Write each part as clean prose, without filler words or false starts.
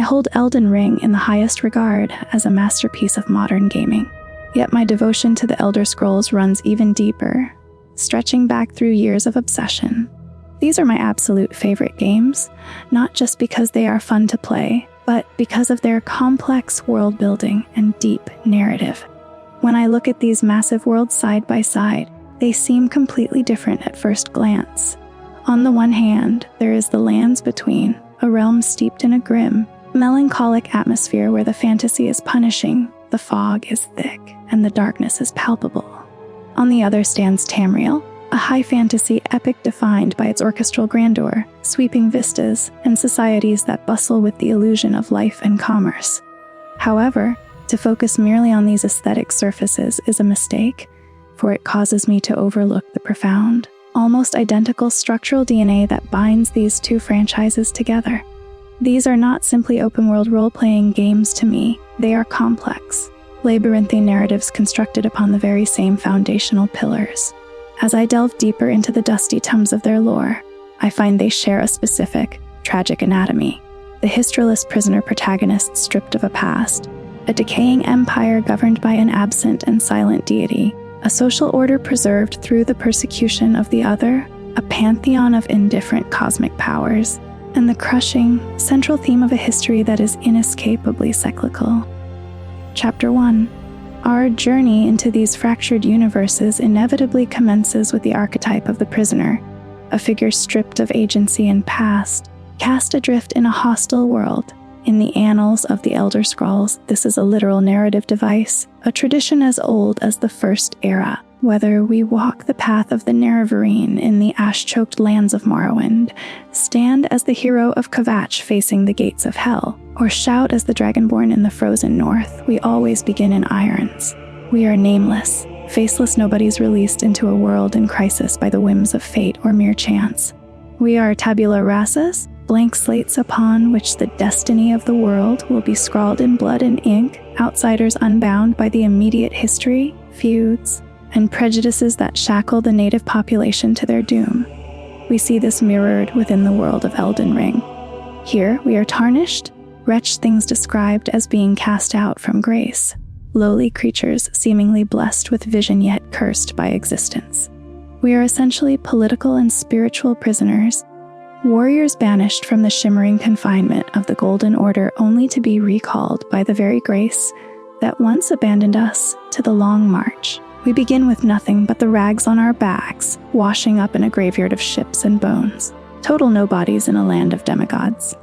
hold Elden Ring in the highest regard as a masterpiece of modern gaming. Yet my devotion to the Elder Scrolls runs even deeper, stretching back through years of obsession. These are my absolute favorite games, not just because they are fun to play, but because of their complex world building and deep narrative. When I look at these massive worlds side by side, they seem completely different at first glance. On the one hand, there is the Lands Between, a realm steeped in a grim, melancholic atmosphere where the fantasy is punishing, the fog is thick, and the darkness is palpable. On the other stands Tamriel, a high fantasy epic defined by its orchestral grandeur, sweeping vistas, and societies that bustle with the illusion of life and commerce. However, to focus merely on these aesthetic surfaces is a mistake, for it causes me to overlook the profound, almost identical structural DNA that binds these two franchises together. These are not simply open-world role-playing games to me, they are complex, labyrinthine narratives constructed upon the very same foundational pillars. As I delve deeper into the dusty tomes of their lore, I find they share a specific, tragic anatomy. The histreless prisoner protagonist stripped of a past, a decaying empire governed by an absent and silent deity, a social order preserved through the persecution of the other, a pantheon of indifferent cosmic powers, and the crushing, central theme of a history that is inescapably cyclical. Chapter 1. Our journey into these fractured universes inevitably commences with the archetype of the prisoner, a figure stripped of agency and past, cast adrift in a hostile world. In the annals of the Elder Scrolls, this is a literal narrative device, a tradition as old as the First Era. Whether we walk the path of the Nerevarine in the ash-choked lands of Morrowind, stand as the hero of Kvatch facing the gates of hell, or shout as the Dragonborn in the frozen north, we always begin in irons. We are nameless, faceless nobodies released into a world in crisis by the whims of fate or mere chance. We are tabula rasas, blank slates upon which the destiny of the world will be scrawled in blood and ink, outsiders unbound by the immediate history, feuds, and prejudices that shackle the native population to their doom. We see this mirrored within the world of Elden Ring. Here we are tarnished, wretched things described as being cast out from grace, lowly creatures seemingly blessed with vision yet cursed by existence. We are essentially political and spiritual prisoners, warriors banished from the shimmering confinement of the Golden Order only to be recalled by the very grace that once abandoned us to the long march. We begin with nothing but the rags on our backs, washing up in a graveyard of ships and bones, total nobodies in a land of demigods.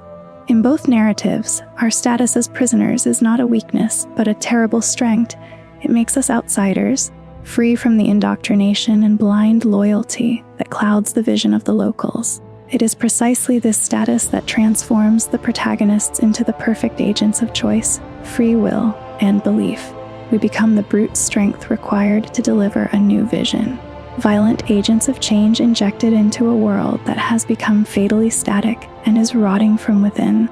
In both narratives, our status as prisoners is not a weakness, but a terrible strength. It makes us outsiders, free from the indoctrination and blind loyalty that clouds the vision of the locals. It is precisely this status that transforms the protagonists into the perfect agents of choice, free will, and belief. We become the brute strength required to deliver a new vision. Violent agents of change injected into a world that has become fatally static and is rotting from within.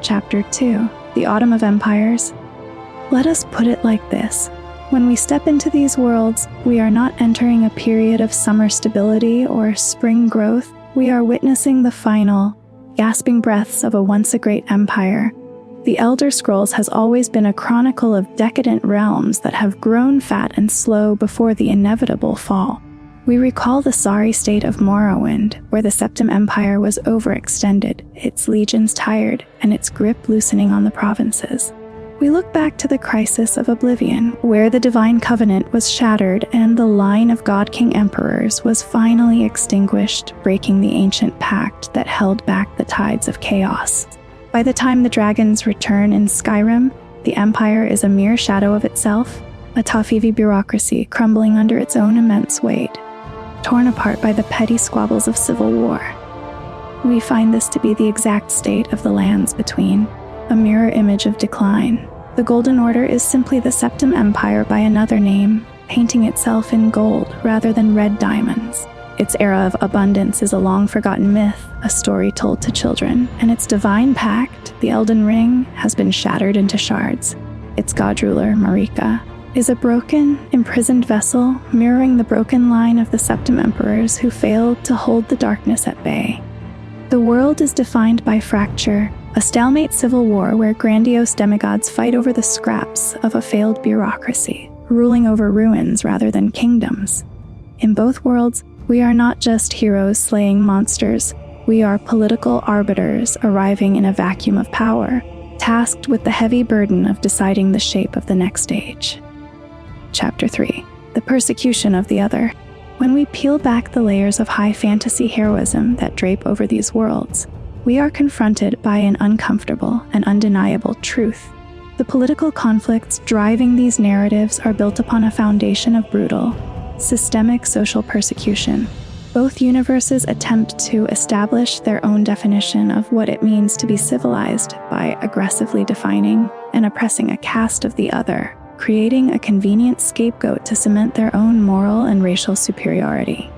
Chapter 2. The Autumn of Empires. Let us put it like this. When we step into these worlds, we are not entering a period of summer stability or spring growth. We are witnessing the final, gasping breaths of a once-a-great empire. The Elder Scrolls has always been a chronicle of decadent realms that have grown fat and slow before the inevitable fall. We recall the sorry state of Morrowind, where the Septim Empire was overextended, its legions tired, and its grip loosening on the provinces. We look back to the crisis of Oblivion, where the Divine Covenant was shattered and the line of God King Emperors was finally extinguished, breaking the ancient pact that held back the tides of chaos. By the time the dragons return in Skyrim, the Empire is a mere shadow of itself, a Tofivi bureaucracy crumbling under its own immense weight, torn apart by the petty squabbles of civil war. We find this to be the exact state of the Lands Between, a mirror image of decline. The Golden Order is simply the Septim Empire by another name, painting itself in gold rather than red diamonds. Its era of abundance is a long-forgotten myth, a story told to children, and its divine pact, the Elden Ring, has been shattered into shards. Its god ruler, Marika, is a broken, imprisoned vessel mirroring the broken line of the Septim Emperors who failed to hold the darkness at bay. The world is defined by fracture, A stalemate civil war where grandiose demigods fight over the scraps of a failed bureaucracy, ruling over ruins rather than kingdoms. In both worlds, we are not just heroes slaying monsters, we are political arbiters arriving in a vacuum of power, tasked with the heavy burden of deciding the shape of the next age. Chapter 3. The Persecution of the Other. When we peel back the layers of high fantasy heroism that drape over these worlds, we are confronted by an uncomfortable and undeniable truth. The political conflicts driving these narratives are built upon a foundation of brutal, systemic social persecution. Both universes attempt to establish their own definition of what it means to be civilized by aggressively defining and oppressing a caste of the other, creating a convenient scapegoat to cement their own moral and racial superiority.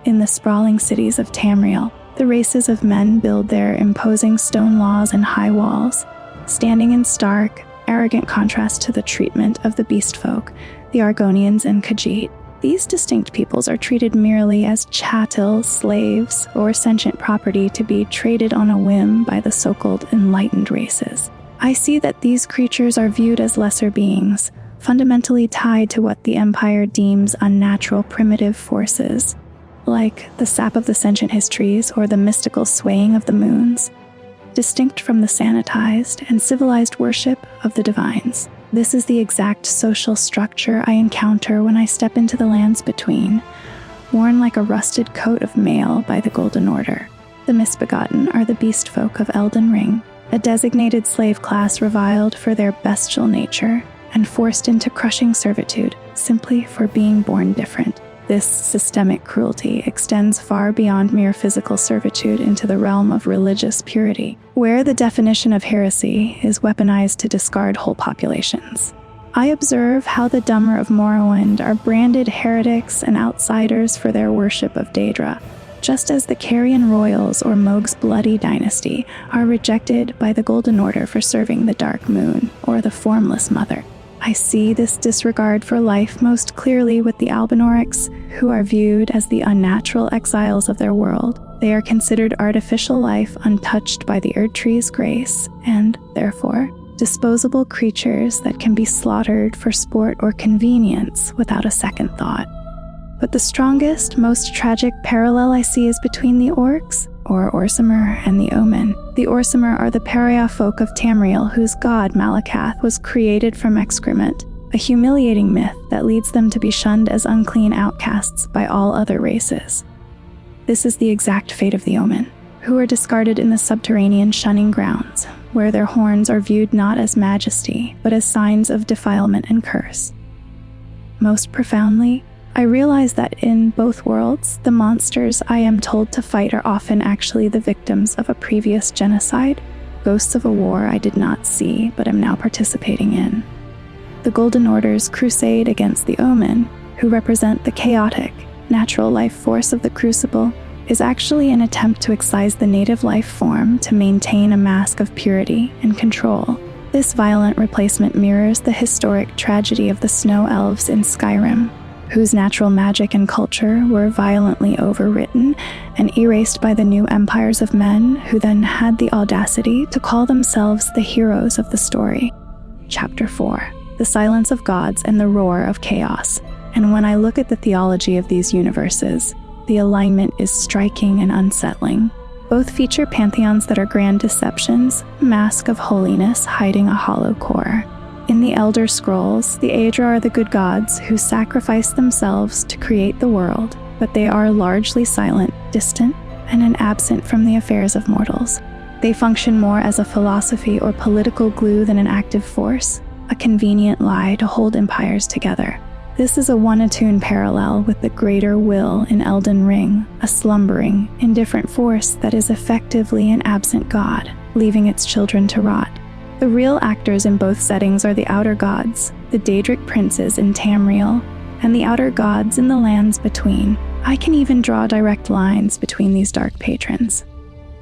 In the sprawling cities of Tamriel, the races of men build their imposing stone laws and high walls, standing in stark, arrogant contrast to the treatment of the beast folk, the Argonians and Khajiit. These distinct peoples are treated merely as chattel, slaves, or sentient property to be traded on a whim by the so-called enlightened races. I see that these creatures are viewed as lesser beings, fundamentally tied to what the Empire deems unnatural primitive forces, like the sap of the sentient histories or the mystical swaying of the moons, distinct from the sanitized and civilized worship of the divines. This is the exact social structure I encounter when I step into the Lands Between, worn like a rusted coat of mail by the Golden Order. The misbegotten are the beast folk of Elden Ring, a designated slave class reviled for their bestial nature and forced into crushing servitude simply for being born different. This systemic cruelty extends far beyond mere physical servitude into the realm of religious purity, where the definition of heresy is weaponized to discard whole populations. I observe how the Dummer of Morrowind are branded heretics and outsiders for their worship of Daedra, just as the Carian royals or Mohg's bloody dynasty are rejected by the Golden Order for serving the Dark Moon or the Formless Mother. I see this disregard for life most clearly with the Albinaurics, who are viewed as the unnatural exiles of their world. They are considered artificial life untouched by the Erdtree's grace, and, therefore, disposable creatures that can be slaughtered for sport or convenience without a second thought. But the strongest, most tragic parallel I see is between the orcs, or Orsimer, and the Omen. The Orsimer are the pariah folk of Tamriel, whose god Malakath was created from excrement, a humiliating myth that leads them to be shunned as unclean outcasts by all other races. This is the exact fate of the Omen, who are discarded in the subterranean shunning grounds, where their horns are viewed not as majesty, but as signs of defilement and curse. Most profoundly, I realize that in both worlds, the monsters I am told to fight are often actually the victims of a previous genocide, ghosts of a war I did not see but am now participating in. The Golden Order's crusade against the Omen, who represent the chaotic, natural life force of the Crucible, is actually an attempt to excise the native life form to maintain a mask of purity and control. This violent replacement mirrors the historic tragedy of the Snow Elves in Skyrim, whose natural magic and culture were violently overwritten and erased by the new empires of men who then had the audacity to call themselves the heroes of the story. Chapter 4. The Silence of Gods and the Roar of Chaos. And when I look at the theology of these universes, the alignment is striking and unsettling. Both feature pantheons that are grand deceptions, mask of holiness hiding a hollow core. In the Elder Scrolls, the Aedra are the good gods who sacrifice themselves to create the world, but they are largely silent, distant, and absent from the affairs of mortals. They function more as a philosophy or political glue than an active force, a convenient lie to hold empires together. This is a one-attune parallel with the greater will in Elden Ring, a slumbering, indifferent force that is effectively an absent god, leaving its children to rot. The real actors in both settings are the Outer Gods, the Daedric princes in Tamriel, and the Outer Gods in the Lands Between. I can even draw direct lines between these dark patrons.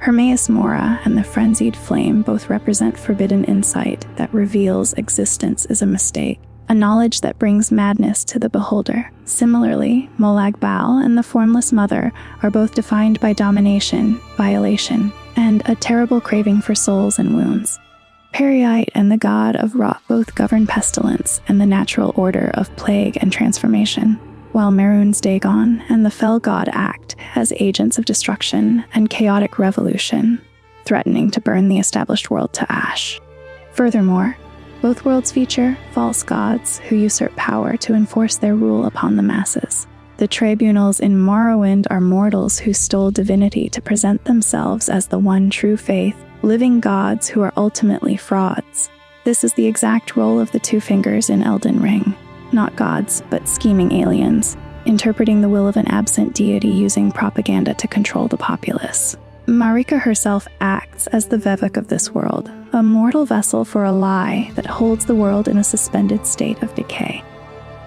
Hermaeus Mora and the Frenzied Flame both represent forbidden insight that reveals existence is a mistake, a knowledge that brings madness to the beholder. Similarly, Molag Bal and the Formless Mother are both defined by domination, violation, and a terrible craving for souls and wounds. Periite and the god of rot both govern pestilence and the natural order of plague and transformation, while Mehrunes Dagon and the fell god act as agents of destruction and chaotic revolution, threatening to burn the established world to ash. Furthermore, both worlds feature false gods who usurp power to enforce their rule upon the masses. The tribunals in Morrowind are mortals who stole divinity to present themselves as the one true faith, living gods who are ultimately frauds. This is the exact role of the Two Fingers in Elden Ring. Not gods, but scheming aliens, interpreting the will of an absent deity using propaganda to control the populace. Marika herself acts as the Vivek of this world, a mortal vessel for a lie that holds the world in a suspended state of decay.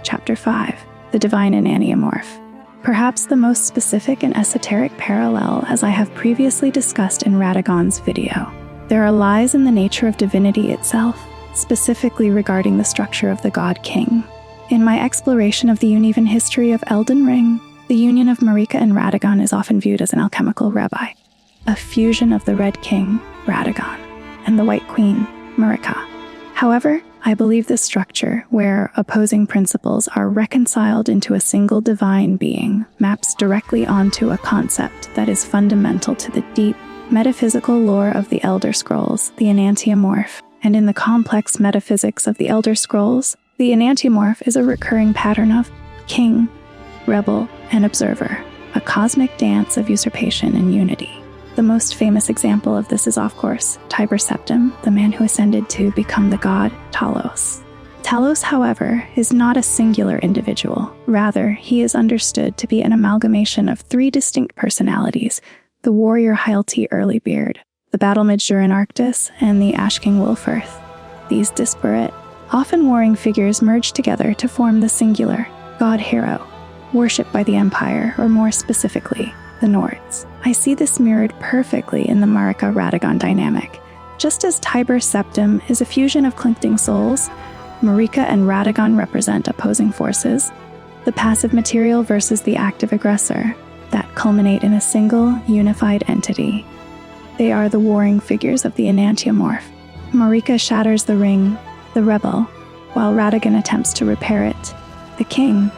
Chapter 5. The Divine Enantiomorph. Perhaps the most specific and esoteric parallel, as I have previously discussed in Radagon's video. There are lies in the nature of divinity itself, specifically regarding the structure of the God King. In my exploration of the uneven history of Elden Ring, the union of Marika and Radagon is often viewed as an alchemical rabbi, a fusion of the Red King, Radagon, and the White Queen, Marika. However, I believe this structure, where opposing principles are reconciled into a single divine being, maps directly onto a concept that is fundamental to the deep, metaphysical lore of the Elder Scrolls, the Enantiomorph. And in the complex metaphysics of the Elder Scrolls, the Enantiomorph is a recurring pattern of king, rebel, and observer, a cosmic dance of usurpation and unity. The most famous example of this is, of course, Tiber Septim, the man who ascended to become the god Talos. Talos, however, is not a singular individual. Rather, he is understood to be an amalgamation of three distinct personalities: the warrior Hylti Earlybeard, the battle mage Durin Arctis, and the Ash King Wulfirth. These disparate, often warring figures merge together to form the singular god-hero, worshipped by the Empire, or more specifically, the Nords. I see this mirrored perfectly in the Marika-Radagon dynamic. Just as Tiber Septim is a fusion of clinking souls, Marika and Radagon represent opposing forces, the passive material versus the active aggressor, that culminate in a single, unified entity. They are the warring figures of the Enantiomorph. Marika shatters the ring, the rebel, while Radagon attempts to repair it, the king,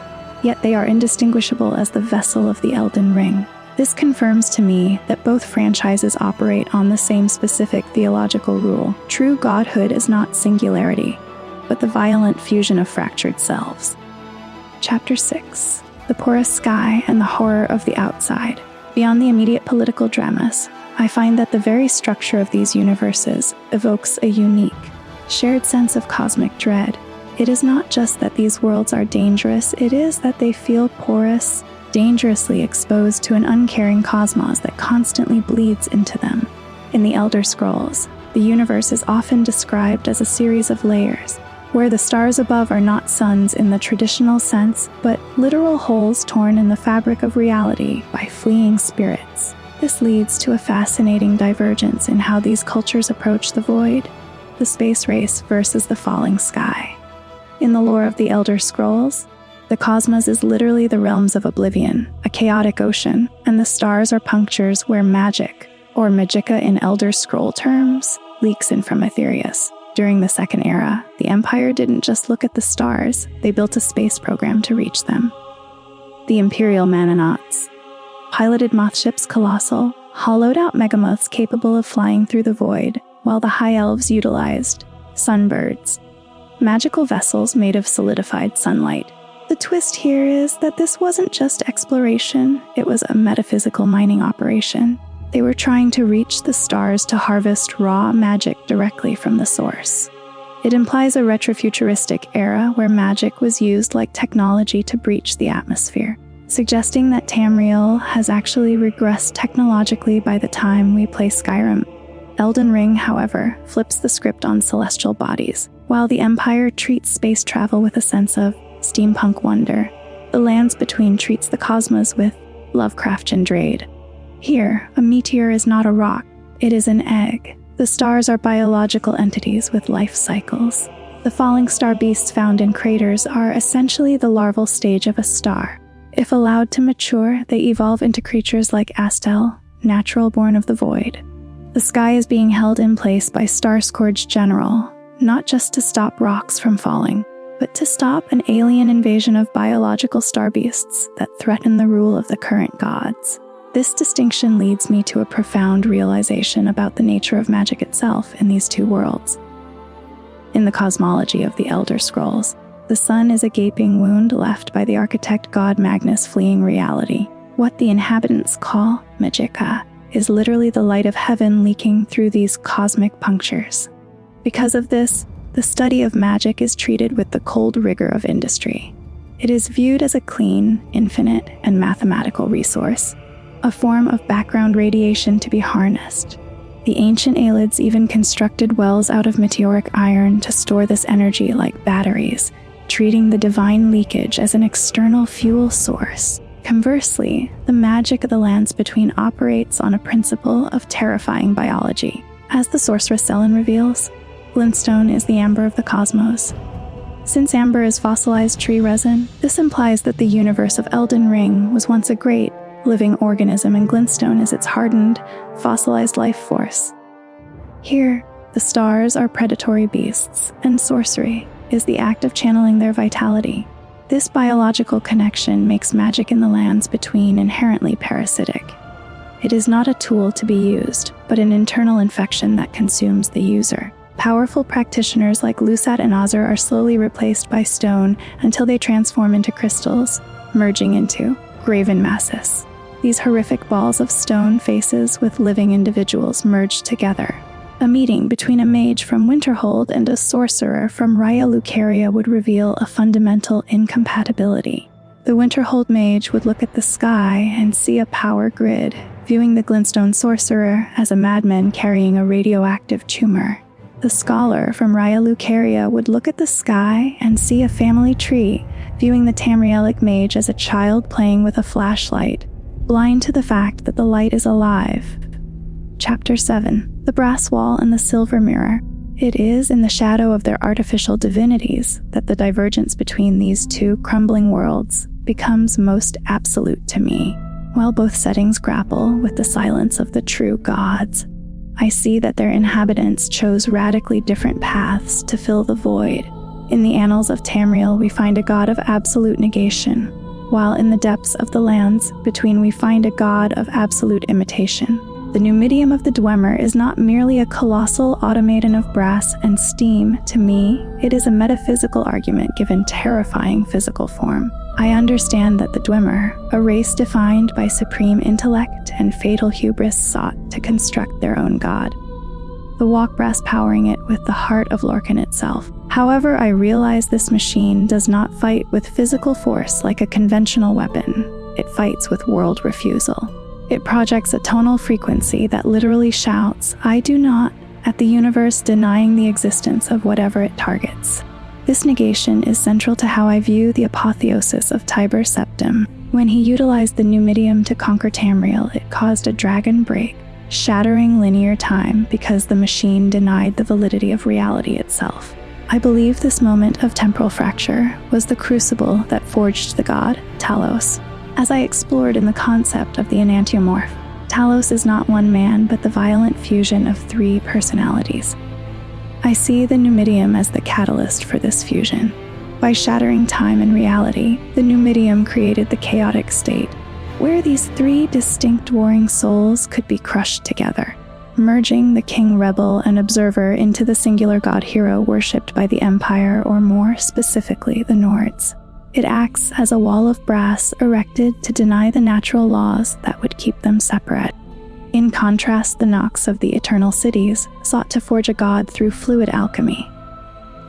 yet they are indistinguishable as the vessel of the Elden Ring. This confirms to me that both franchises operate on the same specific theological rule. True godhood is not singularity, but the violent fusion of fractured selves. Chapter 6. The Porous Sky and the Horror of the Outside. Beyond the immediate political dramas, I find that the very structure of these universes evokes a unique, shared sense of cosmic dread. It is not just that these worlds are dangerous, it is that they feel porous, dangerously exposed to an uncaring cosmos that constantly bleeds into them. In the Elder Scrolls, the universe is often described as a series of layers, where the stars above are not suns in the traditional sense, but literal holes torn in the fabric of reality by fleeing spirits. This leads to a fascinating divergence in how these cultures approach the void, the space race versus the falling sky. In the lore of the Elder Scrolls, the cosmos is literally the realms of Oblivion, a chaotic ocean, and the stars are punctures where magic, or magicka in Elder Scroll terms, leaks in from Aetherius. During the Second Era, the Empire didn't just look at the stars, they built a space program to reach them. The Imperial Manonauts, piloted moth ships colossal, hollowed-out megamoths capable of flying through the void, while the High Elves utilized sunbirds, magical vessels made of solidified sunlight. The twist here is that this wasn't just exploration, it was a metaphysical mining operation. They were trying to reach the stars to harvest raw magic directly from the source. It implies a retrofuturistic era where magic was used like technology to breach the atmosphere, suggesting that Tamriel has actually regressed technologically by the time we play Skyrim. Elden Ring, however, flips the script on celestial bodies. While the Empire treats space travel with a sense of steampunk wonder, the Lands Between treats the cosmos with Lovecraftian dread. Here, a meteor is not a rock, it is an egg. The stars are biological entities with life cycles. The falling star beasts found in craters are essentially the larval stage of a star. If allowed to mature, they evolve into creatures like Astel, natural born of the void. The sky is being held in place by Star-Scourge General, not just to stop rocks from falling, but to stop an alien invasion of biological star beasts that threaten the rule of the current gods. This distinction leads me to a profound realization about the nature of magic itself in these two worlds. In the cosmology of the Elder Scrolls, the sun is a gaping wound left by the architect god Magnus fleeing reality. What the inhabitants call Marika is literally the light of heaven leaking through these cosmic punctures. Because of this, the study of magic is treated with the cold rigor of industry. It is viewed as a clean, infinite, and mathematical resource, a form of background radiation to be harnessed. The ancient Aelids even constructed wells out of meteoric iron to store this energy like batteries, treating the divine leakage as an external fuel source. Conversely, the magic of the Lands Between operates on a principle of terrifying biology. As the sorceress Selene reveals, glintstone is the amber of the cosmos. Since amber is fossilized tree resin, this implies that the universe of Elden Ring was once a great, living organism and glintstone is its hardened, fossilized life force. Here, the stars are predatory beasts, and sorcery is the act of channeling their vitality. This biological connection makes magic in the Lands Between inherently parasitic. It is not a tool to be used, but an internal infection that consumes the user. Powerful practitioners like Lusat and Azur are slowly replaced by stone until they transform into crystals, merging into graven masses. These horrific balls of stone faces with living individuals merge together. A meeting between a mage from Winterhold and a sorcerer from Raya Lucaria would reveal a fundamental incompatibility. The Winterhold mage would look at the sky and see a power grid, viewing the glintstone sorcerer as a madman carrying a radioactive tumor. The scholar from Raya Lucaria would look at the sky and see a family tree, viewing the Tamrielic mage as a child playing with a flashlight, blind to the fact that the light is alive. Chapter 7. The Brass Wall and the Silver Mirror. It is in the shadow of their artificial divinities that the divergence between these two crumbling worlds becomes most absolute to me. While both settings grapple with the silence of the true gods, I see that their inhabitants chose radically different paths to fill the void. In the annals of Tamriel, we find a god of absolute negation, while in the depths of the Lands Between we find a god of absolute imitation. The Numidium of the Dwemer is not merely a colossal automaton of brass and steam. To me, it is a metaphysical argument given terrifying physical form. I understand that the Dwemer, a race defined by supreme intellect and fatal hubris, sought to construct their own god, the walk brass powering it with the heart of Lorcan itself. However, I realize this machine does not fight with physical force like a conventional weapon. It fights with world refusal. It projects a tonal frequency that literally shouts, "I do not," at the universe, denying the existence of whatever it targets. This negation is central to how I view the apotheosis of Tiber Septim. When he utilized the Numidium to conquer Tamriel, it caused a dragon break, shattering linear time because the machine denied the validity of reality itself. I believe this moment of temporal fracture was the crucible that forged the god, Talos. As I explored in the concept of the Enantiomorph, Talos is not one man but the violent fusion of three personalities. I see the Numidium as the catalyst for this fusion. By shattering time and reality, the Numidium created the chaotic state, where these three distinct warring souls could be crushed together, merging the king rebel and observer into the singular god-hero worshipped by the Empire, or more specifically, the Nords. It acts as a wall of brass erected to deny the natural laws that would keep them separate. In contrast, the Nox of the Eternal Cities sought to forge a god through fluid alchemy.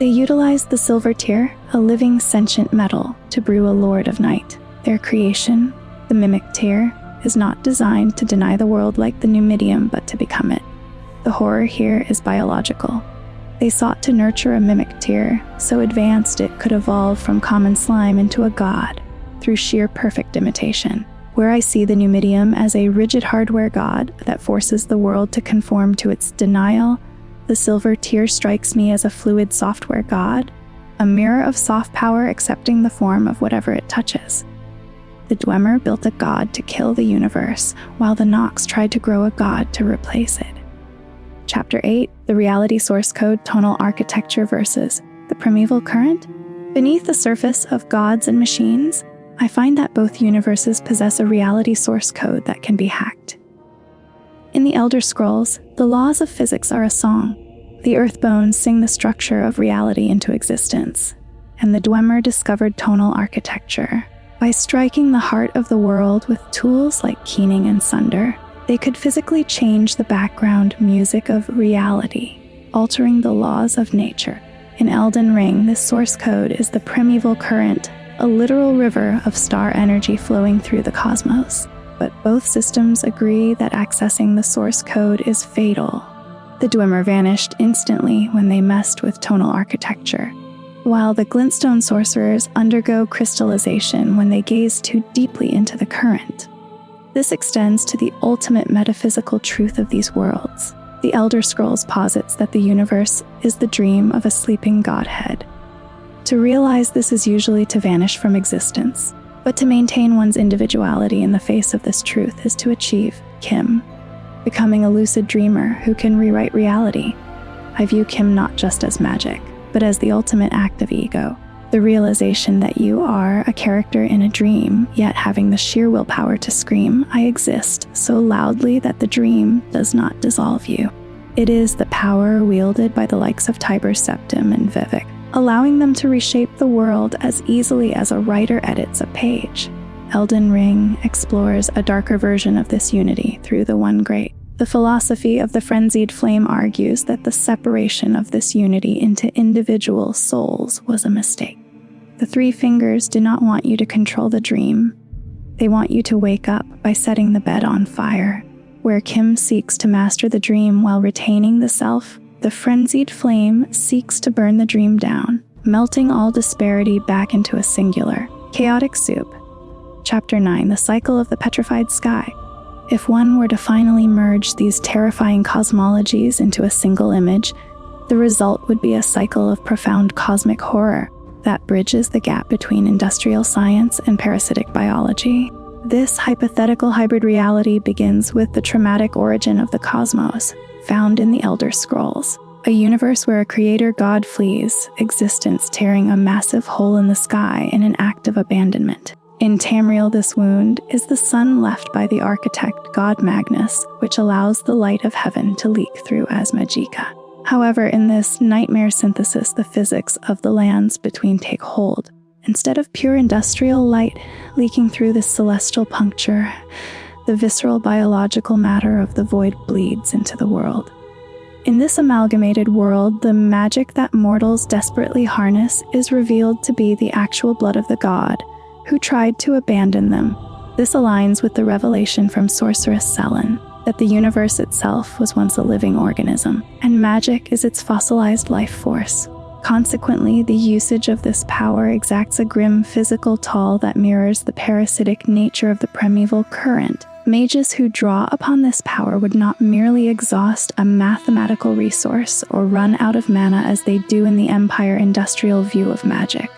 They utilized the silver tear, a living sentient metal, to brew a Lord of Night. Their creation, the mimic tear, is not designed to deny the world like the Numidium, but to become it. The horror here is biological. They sought to nurture a mimic tear, so advanced it could evolve from common slime into a god, through sheer perfect imitation. Where I see the Numidium as a rigid hardware god that forces the world to conform to its denial, the silver tear strikes me as a fluid software god, a mirror of soft power accepting the form of whatever it touches. The Dwemer built a god to kill the universe, while the Nox tried to grow a god to replace it. Chapter 8, the reality source code tonal architecture versus the primeval current. Beneath the surface of gods and machines, I find that both universes possess a reality source code that can be hacked. In the Elder Scrolls, the laws of physics are a song. The Earthbones sing the structure of reality into existence, and the Dwemer discovered tonal architecture. By striking the heart of the world with tools like keening and sunder, they could physically change the background music of reality, altering the laws of nature. In Elden Ring, this source code is the primeval current, a literal river of star energy flowing through the cosmos. But both systems agree that accessing the source code is fatal. The Dwemer vanished instantly when they messed with tonal architecture, while the glintstone sorcerers undergo crystallization when they gaze too deeply into the current. This extends to the ultimate metaphysical truth of these worlds. The Elder Scrolls posits that the universe is the dream of a sleeping godhead. To realize this is usually to vanish from existence, but to maintain one's individuality in the face of this truth is to achieve Kim, becoming a lucid dreamer who can rewrite reality. I view Kim not just as magic, but as the ultimate act of ego, the realization that you are a character in a dream, yet having the sheer willpower to scream, "I exist," so loudly that the dream does not dissolve you. It is the power wielded by the likes of Tiber Septim and Vivek, allowing them to reshape the world as easily as a writer edits a page. Elden Ring explores a darker version of this unity through the One Great. The philosophy of the Frenzied Flame argues that the separation of this unity into individual souls was a mistake. The Three Fingers do not want you to control the dream. They want you to wake up by setting the bed on fire. Where Kim seeks to master the dream while retaining the self, the Frenzied Flame seeks to burn the dream down, melting all disparity back into a singular, chaotic soup. Chapter 9, the cycle of the Petrified Sky. If one were to finally merge these terrifying cosmologies into a single image, the result would be a cycle of profound cosmic horror that bridges the gap between industrial science and parasitic biology. This hypothetical hybrid reality begins with the traumatic origin of the cosmos, found in the Elder Scrolls, a universe where a creator god flees existence, tearing a massive hole in the sky in an act of abandonment. In Tamriel, this wound is the sun left by the architect god Magnus, which allows the light of heaven to leak through as Marika. However, in this nightmare synthesis, the physics of the lands between take hold. Instead of pure industrial light leaking through this celestial puncture, the visceral biological matter of the void bleeds into the world. In this amalgamated world, the magic that mortals desperately harness is revealed to be the actual blood of the god, who tried to abandon them. This aligns with the revelation from sorceress Selene, that the universe itself was once a living organism, and magic is its fossilized life force. Consequently, the usage of this power exacts a grim physical toll that mirrors the parasitic nature of the primeval current. Mages who draw upon this power would not merely exhaust a mathematical resource or run out of mana as they do in the Empire industrial view of magic.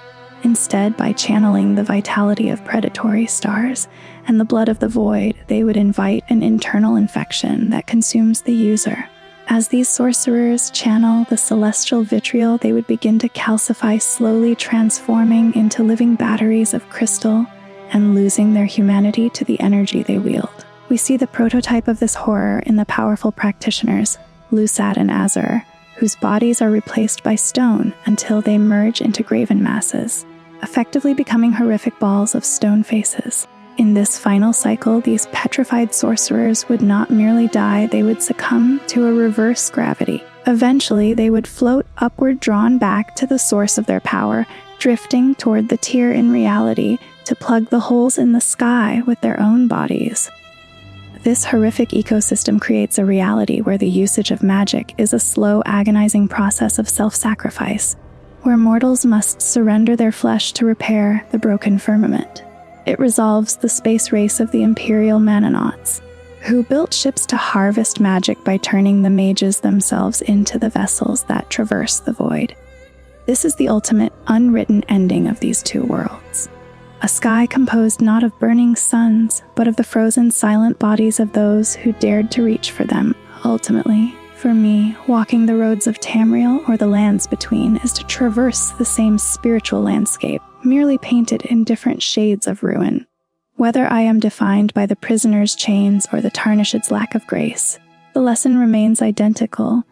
Instead, by channeling the vitality of predatory stars and the blood of the void, they would invite an internal infection that consumes the user. As these sorcerers channel the celestial vitriol, they would begin to calcify, slowly transforming into living batteries of crystal and losing their humanity to the energy they wield. We see the prototype of this horror in the powerful practitioners, Lusad and Azur, whose bodies are replaced by stone until they merge into graven masses, effectively becoming horrific balls of stone faces. In this final cycle, these petrified sorcerers would not merely die, they would succumb to a reverse gravity. Eventually, they would float upward, drawn back to the source of their power, drifting toward the tier in reality to plug the holes in the sky with their own bodies. This horrific ecosystem creates a reality where the usage of magic is a slow, agonizing process of self-sacrifice, where mortals must surrender their flesh to repair the broken firmament. It resolves the space race of the Imperial Manonauts, who built ships to harvest magic by turning the mages themselves into the vessels that traverse the void. This is the ultimate, unwritten ending of these two worlds. A sky composed not of burning suns, but of the frozen, silent bodies of those who dared to reach for them, ultimately For me, walking the roads of Tamriel or the Lands Between is to traverse the same spiritual landscape, merely painted in different shades of ruin. Whether I am defined by the prisoner's chains or the Tarnished's lack of grace, the lesson remains identical.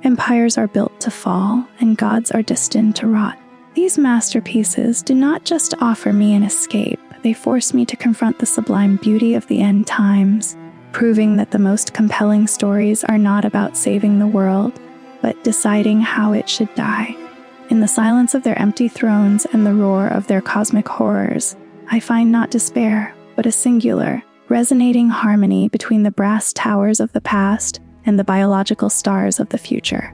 Empires are built to fall, and gods are destined to rot. These masterpieces do not just offer me an escape, they force me to confront the sublime beauty of the end times, proving that the most compelling stories are not about saving the world, but deciding how it should die. In the silence of their empty thrones and the roar of their cosmic horrors, I find not despair, but a singular, resonating harmony between the brass towers of the past and the biological stars of the future.